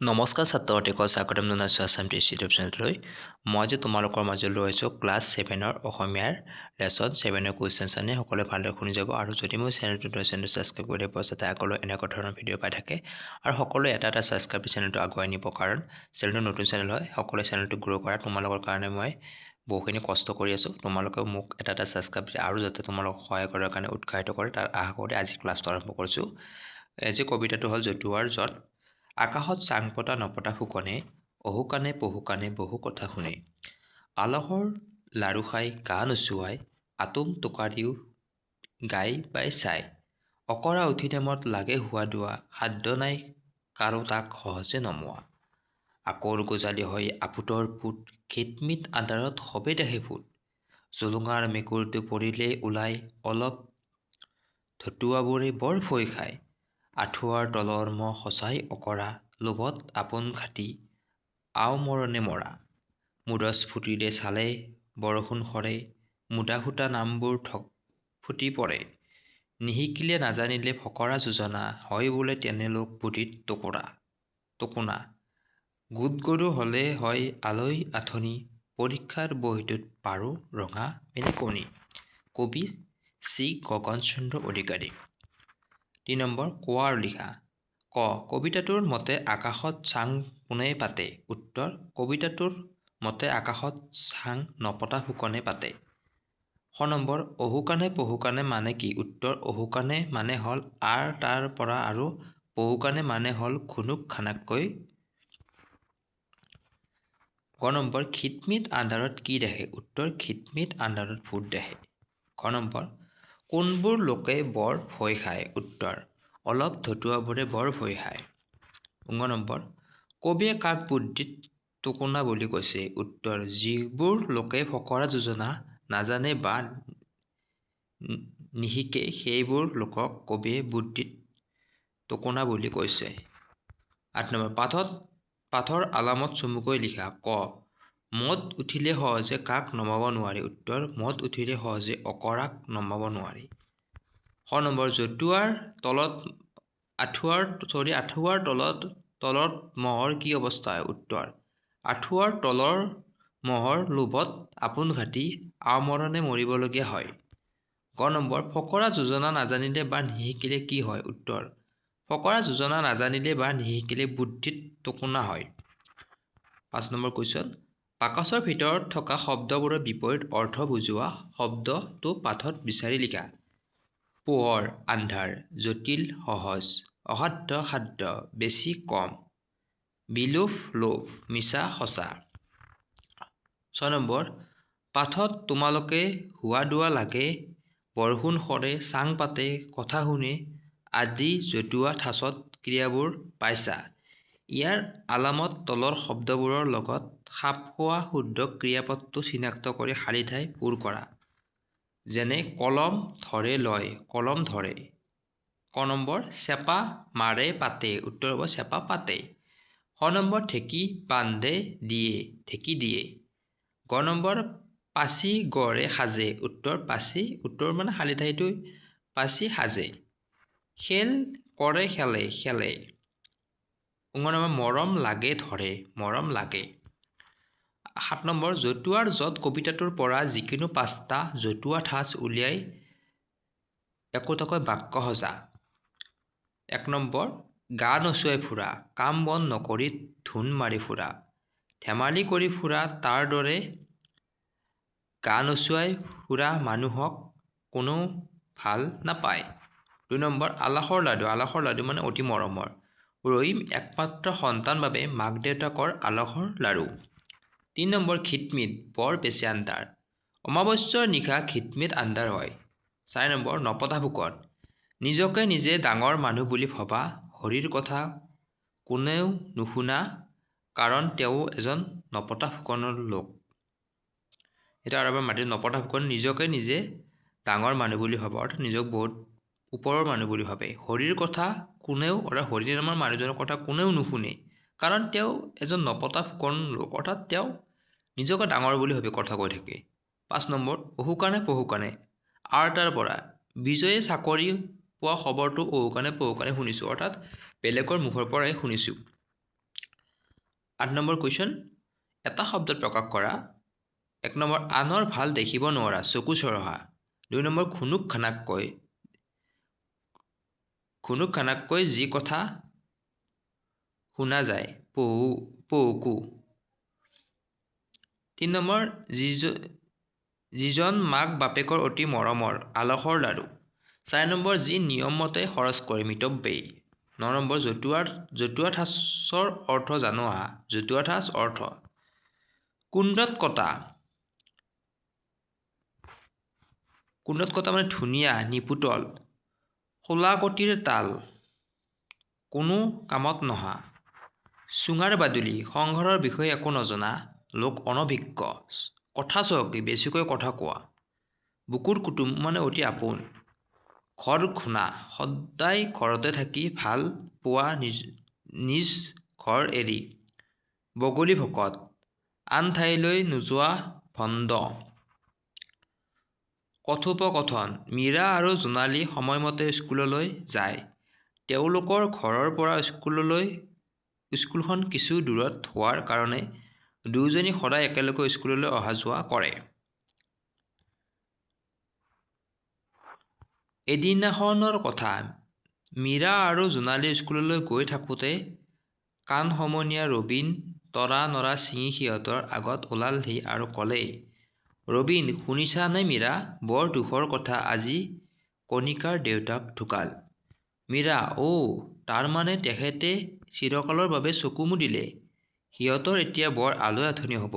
নমস্কাৰ ছাত্ৰ-ছাত্ৰীসকল, স্বাগতম জনাইছোঁ আছাম টিউচন ইউটিউব চেনেললৈ। মই যে তোমালোকৰ মাজলৈ আহিছোঁ ক্লাছ 7ৰ অসমীয়াৰ লেচন 7ৰ কুৱেশ্যনছ আনি সকলোৱে ভালদৰে শুনি যাব। আৰু যদি মোৰ চেনেলটো ছাবস্ক্ৰাইব কৰি দিব যাতে আগলৈ এনেকুৱা ধৰণৰ ভিডিঅ' পাই থাকে আৰু সকলোৱে এটা ছাবস্ক্ৰাইব চেনেলটো আগুৱাই নিব, কাৰণ চেনেলটো নতুন চেনেল হয়। সকলোৱে চেনেলটো গ্ৰ' কৰা তোমালোকৰ কাৰণে মই বহুখিনি কষ্ট কৰি আছোঁ। তোমালোকে মোক এটা ছাবস্ক্ৰাইব দিয়ে আৰু যাতে তোমালোকক সহায় কৰাৰ কাৰণে উৎসাহিত কৰে, তাৰ আশা কৰি আজি ক্লাছটো আৰম্ভ কৰিছোঁ। আজি কবিতাটো হ'ল জতুৱাৰ জত। আকাশত চাং পতা নপতা ফুকনে, অহুকাণে পহুকাণে বহু কথা শুনে। আলসৰ লাৰু খাই গা নোচোৱাই, আতুম টোকাৰিও গাই বাই চাই। অকৰা উঠি নেমত লাগে হোৱা-দোৱা, সাধ্য নাই কাৰো তাক সহজে নমোৱা। আকৰ গজালি হৈ আপুতৰ পুত, খিটমিট আন্ধাৰত সবে দেখে ফুট। জুলুঙাৰ মেকুৰীটো পৰিলেই ওলাই, অলপ ধতুৱাবোৰে বৰ ভয় খায়। আঁঠুৱাৰ তলৰ মহ সঁচাই অকৰা, লোভত আপোন ঘাটি আও মৰণে মৰা। মুৰচ ফুটিলে চালে বৰষুণ সৰে, মুদা ফুটা নামবোৰ ফুটি পৰে। নিশিকিলে নাজানিলে ফকৰা যোজনা, হয় বোলে তেনে লোক বুদ্ধিত টোকোনা। গোট গৰু হ'লে হয় আলৈ আথনি, পৰীক্ষাৰ বহীটোত পাৰো ৰঙা মেনিকণি। কবি শ্ৰী গগন চন্দ্ৰ অধিকাৰী। ৩ নম্বৰ কোৱা আৰু লিখা। ক, কবিতাটোৰ মতে আকাশত চাং কোনে পাতে? উত্তৰ, কবিতাটোৰ মতে আকাশত চাং নপতা ফুকনে পাতে। খ নম্বৰ অহুকাণে পহুকাণে মানে কি? উত্তৰ, অহুকাণে মানে হ'ল আৰ তাৰ পৰা আৰু পহুকাণে মানে হ'ল ঘুনুক ঘানাককৈ। গ নম্বৰ খিটমিট আন্ধাৰত কি দেখে? উত্তৰ, খিটমিট আন্ধাৰত ভূত দেখে। খ নম্বৰ কোনবোৰ লোকে বৰ ভয় খায়? উত্তৰ, অলপ ধতুৱাবোৰে বৰ ভয় খায়। ঙ নম্বৰ কবিয়ে কাক বুদ্ধিত টোকোনা বুলি কৈছে? উত্তৰ, যিবোৰ লোকে ফকৰা যোজনা নাজানে বা নিশিকে সেইবোৰ লোকক কবিয়ে বুদ্ধিত টোকোনা বুলি কৈছে। ৮ নম্বৰ পাঠৰ আলামত চমুকৈ লিখা। ক, মদ উঠিলে সহজে কাক নমাব নোৱাৰি? উত্তৰ, মদ উঠিলে সহজে অকৰাক নমাব নোৱাৰি। খ নম্বৰ আঁঠুৱাৰ তলত মহৰ কি অৱস্থা হয়? উত্তৰ, আঁঠুৱাৰ তলৰ মহৰ লোভত আপোন ঘাটি আওমৰণে মৰিবলগীয়া হয়। গ নম্বৰ ফকৰা যোজনা নাজানিলে বা নিশিকিলে কি হয়? উত্তৰ, ফকৰা যোজনা নাজানিলে বা নিশিকিলে বুদ্ধিত টোকোনা হয়। ৫ নম্বৰ কুৱেশ্যন, বাকচৰ ভিতৰত থকা শব্দবোৰৰ বিপৰীত অৰ্থ বুজোৱা শব্দটো পাঠত বিচাৰি লিখা। পোহৰ আন্ধাৰ, জটিল সহজ, অসাধ্য সাধ্য, বেছি কম, বিলোভ লোভ, মিছা সঁচা। ৬ নম্বৰ পাঠত তোমালোকে হোৱা-দোৱা লাগে, বৰষুণ সৰে, চাং পাতে, কথা শুনে আদি জতুৱা ঠাঁচত ক্ৰিয়াবোৰ পাইছা। ইয়াৰ আলামত তলৰ শব্দবোৰৰ লগত খাপ খোৱা শুদ্ধ ক্ৰিয়াপদটো চিনাক্ত কৰি খালী ঠাই পূৰ কৰা। যেনে কলম ধৰে লয়, কলম ধৰে। ক নম্বৰ চেপা মাৰে পাতে। উত্তৰ হ'ব চেপা পাতে। খ নম্বৰ ঢেঁকী বান্ধে দিয়ে, ঢেঁকী দিয়ে। গ নম্বৰ পাচি গড়ে সাজে। উত্তৰ মানে খালী ঠাইটো পাচি সাজে। খেল কৰে খেলে, খেলে। ঙ নম্বৰ মৰম লাগে ধৰে, মৰম লাগে। ৭ নম্বৰ জতুৱাৰ জত কবিতাটোৰ পৰা যিকোনো ৫টা জতুৱা ঠাঁচ উলিয়াই একোটাকৈ বাক্য সজা। ১ নম্বৰ গা নোচোৱাই ফুৰা, কাম বন নকৰি ধুন মাৰি ফুৰা, ধেমালি কৰি ফুৰা তাৰ দৰে গা নোচোৱাই ফুৰা মানুহক কোনেও ভাল নাপায়। ২ নম্বৰ আলাসৰ লাডু মানে অতি মৰমৰ। ৰহিম একমাত্ৰ সন্তান বাবে মাক দেউতাকৰ আলাসৰ লাড়ু। ৩ নম্বৰ খিটমিট বৰ বেছি আন্ধাৰ, অমাৱস্যাৰ নিশা খিটমিট আন্ধাৰ হয়। ৪ নম্বৰ নপতা ফুকন, নিজকে নিজে ডাঙৰ মানুহ বুলি ভবা, হৰিৰ কথা কোনেও নুশুনা কাৰণ তেওঁ এজন নপতা ফুকনৰ লোক। এটা আৰু এবাৰ মাতিম। নপতা ফুকন নিজকে নিজে ডাঙৰ মানুহ বুলি ভাবে, অৰ্থাৎ নিজক বহুত ওপৰৰ মানুহ বুলি ভাবে। হৰিৰ কথা কোনেও, অৰ্থাৎ হৰি নামৰ মানুহজনৰ কথা কোনেও নুশুনে কাৰণ তেওঁ এজন নপতা ফুকন লোক, অৰ্থাৎ তেওঁ নিজকে ডাঙৰ বুলি ভাবি কথা কৈ থাকে। ৫ নম্বৰ অহুকাণে পহুকাণে, আৰ তাৰ পৰা, বিজয়ে চাকৰি পোৱা খবৰটো অহুকাণে পহুকাণে শুনিছোঁ, অৰ্থাৎ বেলেগৰ মুখৰ পৰাই শুনিছোঁ। 8 নম্বৰ কুৱেশ্যন এটা শব্দত প্ৰকাশ কৰা 1 নম্বৰ আনৰ ভাল দেখিব নোৱাৰা চকু চৰহা 2 নম্বৰ খুনুক খানাককৈ যি কথা শুনা যায় পহুকু 3 নম্বৰ যিজন মাক বাপেকৰ অতি মৰমৰ আলসৰ লাৰু 4 নম্বৰ যি নিয়ম মতে খৰচ কৰে মিতব্যয়ী 9 নম্বৰ জতুৱা ঠাঁচৰ অৰ্থ জানো আহা জতুৱা ঠাঁচ অৰ্থ কুণ্ডত কটা মানে ধুনীয়া নিপুতল শোলাকটিৰ তাল কোনো কামত নহা চুঙাৰ বাদুলি সংঘৰৰ বিষয়ে একো নজনা লোক অনভিজ্ঞ কথা চহকী বেছিকৈ কথা কোৱা বুকুৰ কুটুম মানে অতি আপোন ঘৰ ঘুণা সদায় ঘৰতে থাকি ভাল পোৱা নিজ ঘৰ এৰি বগলী ভকত আন ঠাইলৈ নোযোৱা ভণ্ড কথোপকথন মীৰা আৰু জোনালী সময়মতে স্কুললৈ যায় তেওঁলোকৰ ঘৰৰ পৰা স্কুলখন কিছু দূৰত হোৱাৰ কাৰণে দুয়োজনী সদায় একেলগে স্কুললৈ অহা যোৱা কৰে এদিনাখনৰ কথা মীৰা আৰু জোনালী স্কুললৈ গৈ থাকোঁতে কাণ সমনীয়া ৰবীন তৰা নৰা ছিঙি সিহঁতৰ আগত ওলালহি আৰু ক'লে ৰবীন শুনিছানে মীৰা বৰ দুখৰ কথা আজি কণিকাৰ দেউতাক ঢুকাল মীৰা তাৰমানে তেখেতে চিৰকালৰ বাবে চকু মুদিলে সিহঁতৰ এতিয়া বৰ আলৈ আথনি হ'ব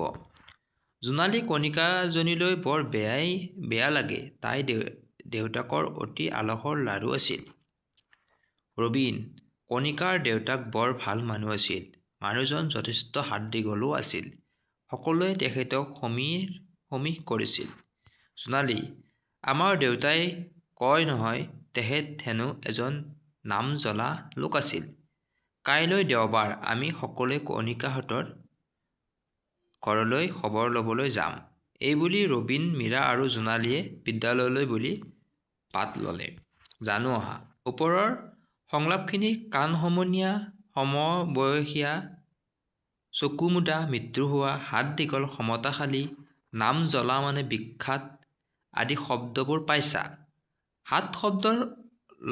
জোনালী কণিকাজনীলৈ বৰ বেয়া লাগে তাই দেউতাকৰ অতি আলসৰ লাৰু আছিল ৰবীন কণিকাৰ দেউতাক বৰ ভাল মানুহ আছিল মানুহজন যথেষ্ট হাত দীঘলো আছিল সকলোৱে তেখেতক সমীহ কৰিছিল জোনালী আমাৰ দেউতাই কয় নহয় তেখেত হেনো এজন নাম জ্বলা লোক আছিল কাইলৈ দেওবাৰ আমি সকলোৱে কণিকাহঁতৰ ঘৰলৈ খবৰ ল'বলৈ যাম এইবুলি ৰবীন মীৰা আৰু জোনালীয়ে বিদ্যালয়লৈ বুলি বাট ল'লে জানো আহা ওপৰৰ সংলাপখিনি কাণ সমনীয়া সমবয়সীয়া চকু মুদা মৃত্যু হোৱা হাত দীঘল সমতাশালী নাম জ্বলা মানে বিখ্যাত আদি শব্দবোৰ পাইছা হাত শব্দৰ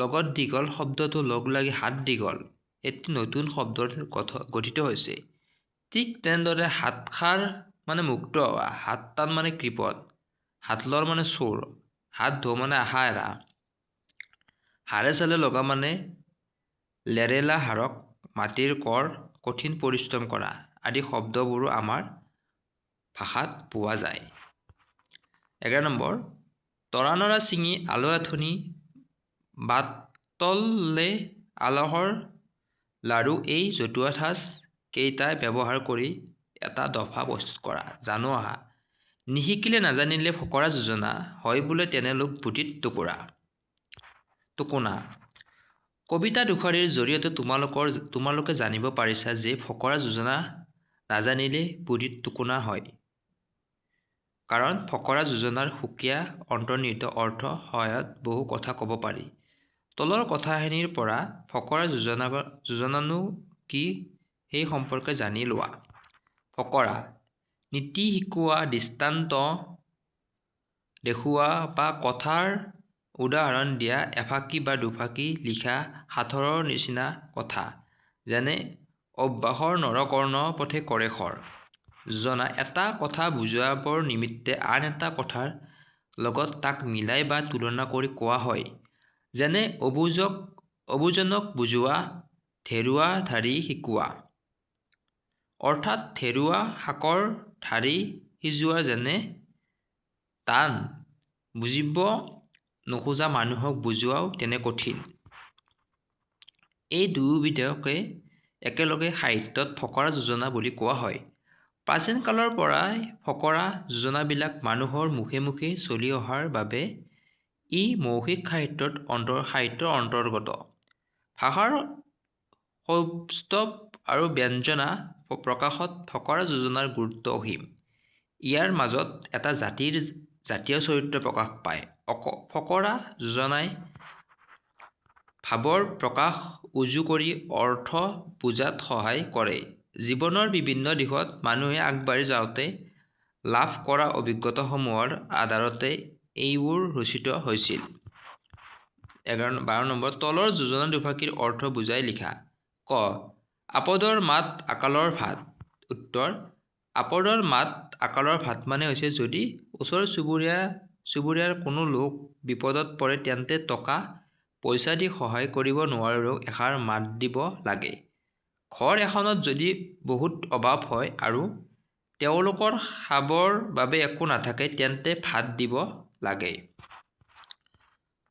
লগত দীঘল শব্দটো লগ লাগি হাত দীঘল এটি নতুন শব্দৰ গঠিত হৈছে ঠিক তেনেদৰে হাতখাৰ মানে মুক্ত হোৱা হাত টান মানে কৃপত হাতলৰ মানে চোৰ হাত ধো মানে আশা এৰা হাড়ে চালে লগা মানে লেৰেলা হাড়ক মাটিৰ কৰ কঠিন পৰিশ্ৰম কৰা আদি শব্দবোৰো আমাৰ ভাষাত পোৱা যায় 11 নম্বৰ তৰা নৰা ছিঙি আলৈ আথনি বাটলে আলসৰ লাৰু এই জতুৱা ঠাঁচ কেইটা ব্যৱহাৰ কৰি এটা দফা প্ৰস্তুত কৰা জানো আহা নিশিকিলে নাজানিলে ফকৰা যোজনা হয় বোলে তেনে লোক বুদ্ধিত টোকোনা কবিতা দুষাৰীৰ জৰিয়তে তোমালোকে জানিব পাৰিছা যে ফকৰা যোজনা নাজানিলে বুদ্ধিত টোকোনা হয় কাৰণ ফকৰা যোজনাৰ সুকীয়া অন্তৰ্নিহিত অৰ্থ সহায়ত বহু কথা ক'ব পাৰি তলৰ কথাখিনিৰ পৰা ফকৰা যোজনানো কি সেই সম্পৰ্কে জানি লোৱা ফকৰা নীতি শিকোৱা দৃষ্টান্ত দেখুওৱা বা কথাৰ উদাহৰণ দিয়া এফাকি বা দুফাকি লিখা সাঁথৰৰ নিচিনা কথা যেনে অভ্যাসৰ নৰকৰ্ণ পথে কৰে খৰ যোজনা এটা কথা বুজাবৰ নিমিত্তে আন এটা কথাৰ লগত তাক মিলাই বা তুলনা কৰি কোৱা হয় যেনে অবুজনক বুজোৱা ধেৰুৱা ধাৰি শিকোৱা অৰ্থাৎ ধেৰুৱা শাকৰ ধাৰি সিজোৱা যেনে টান বুজিব নোখোজা মানুহক বুজোৱাও তেনে কঠিন এই দুয়োবিধকে একেলগে সাহিত্যত ফকৰা যোজনা বুলি কোৱা হয় প্ৰাচীন কালৰ পৰাই ফকৰা যোজনাবিলাক মানুহৰ মুখে মুখে চলি অহাৰ বাবে ই মৌখিক সাহিত্যৰ অন্তৰ্গত ভাষাৰ সৌষ্ঠৱ আৰু ব্যঞ্জনা প্ৰকাশত ফকৰা যোজনাৰ গুৰুত্ব অসীম ইয়াৰ মাজত এটা জাতীয় চৰিত্ৰ প্ৰকাশ পায় ফকৰা যোজনাই ভাৱৰ প্ৰকাশ উজু কৰি অৰ্থ বুজাত সহায় কৰে জীৱনৰ বিভিন্ন দিশত মানুহে আগবাঢ়ি যাওঁতে লাভ কৰা অভিজ্ঞতাসমূহৰ আধাৰতে এইবোৰ ৰচিত হৈছিল। 12 নম্বৰ, তলৰ যোজনা দুফাকীৰ অৰ্থ বুজাই লিখা। ক, আপদৰ মাত আকালৰ ভাত। উত্তৰ, আপদৰ মাত আকালৰ ভাত মানে হৈছে যদি ওচৰ চুবুৰীয়াৰ কোনো লোক বিপদত পৰে তেন্তে টকা পইচা দি সহায় কৰিব নোৱাৰিলেও এষাৰ মাত দিব লাগে। ঘৰ এখনত যদি বহুত অভাৱ হয় আৰু তেওঁলোকৰ খাবৰ বাবে একো নাথাকে তেন্তে ভাত দিব লাগে।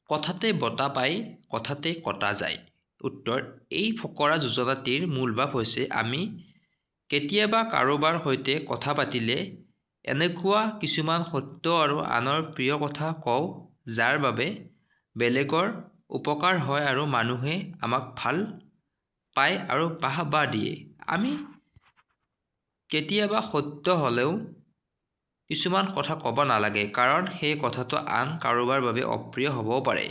কথাতে বতা পায়, কথাতে কটা যায়। উত্তৰ, এই ফকৰা যোজনাটিৰ মূল ভাৱ হৈছে আমি কেতিয়াবা কাৰোবাৰ সৈতে কথা পাতিলে এনেকুৱা কিছুমান সত্য আৰু আনৰ প্ৰিয় কথা কওঁ যাৰ বাবে বেলেগৰ উপকাৰ হয় আৰু মানুহে আমাক ভাল পায় আৰু বাহবা দিয়ে। আমি কেতিয়াবা সত্য হ'লেও কিছুমান কথা ক'ব নালাগে কাৰণ সেই কথাটো আন কাৰোবাৰ বাবে অপ্ৰিয় হ'বও পাৰে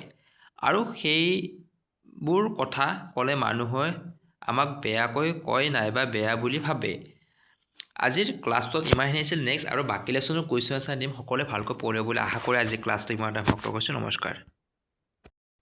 আৰু সেইবোৰ কথা ক'লে মানুহে আমাক বেয়াকৈ কয় নাইবা বেয়া বুলি ভাবে। আজিৰ ক্লাছটোত ইমানখিনি আছিল। নেক্সট আৰু বাকী লেচনৰ কুৱেশ্যন আনচাৰ দিম। সকলোৱে ভালকৈ পঢ়িব বুলি আশা কৰি আজি ক্লাছটো ইমানতে সমাপ্ত কৰিছোঁ। নমস্কাৰ।